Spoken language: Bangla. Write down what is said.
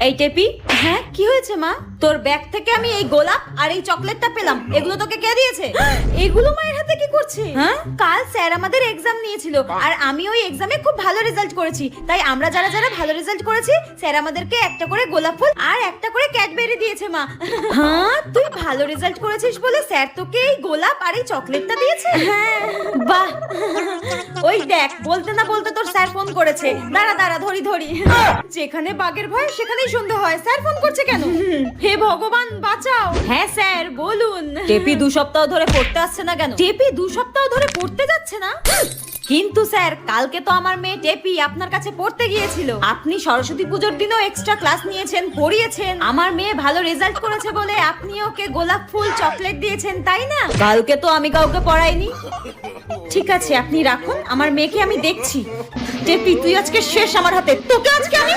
এই টেপি, হ্যাঁ কি হয়েছে মা? তোর ব্যাগ থেকে আমি এই গোলাপ আর এই চকলেটটা পেলাম, এগুলো তোকে কে দিয়েছে? এগুলো মায়ের হাতে কি করছে? হ্যাঁ, কাল স্যার আমাদের এক্সাম নিয়েছিল আর আমি ওই এক্সামে খুব ভালো রেজাল্ট করেছি, তাই আমরা যারা যারা ভালো রেজাল্ট করেছি স্যার আমাদেরকে একটা করে গোলাপ ফুল আর একটা করে ক্যাডবেরি দিয়েছে মা। হ্যাঁ, তুই ভালো রেজাল্ট করেছিস বলে স্যার তোকে এই গোলাপ আর এই চকলেটটা দিয়েছে? হ্যাঁ, বাহ। ওই দেখ, বলতে না বলতে তোর স্যার ফোন করেছে। দাঁড়া দাঁড়া, ধরি ধরি। যেখানে বাঘের ভয় সেখানেই সন্ধ্যা হয়। স্যার ফোন করছে কেন? হে ভগবান বাঁচাও। হ্যাঁ স্যার বলুন। টেপি 2 সপ্তাহ ধরে পড়তে আসছে না কেন? টেপি 2 সপ্তাহ ধরে পড়তে যাচ্ছে না? কিন্তু স্যার, কালকে তো আমার মেয়ে টেপি আপনার কাছে পড়তে গিয়েছিল। আপনি সরস্বতী পুজোর দিনও এক্সট্রা ক্লাস নিয়েছেন, পড়িয়েছেন। আমার মেয়ে ভালো রেজাল্ট করেছে বলে আপনি ওকে গোলাপ ফুল চকলেট দিয়েছেন, তাই না? কালকে তো আমি কাউকে পড়াইনি। ঠিক আছে, আপনি রাখুন, আমার মেয়েকে আমি দেখছি। টেপি তুই আজকে শেষ আমার হাতে, তোকে আজকে আমি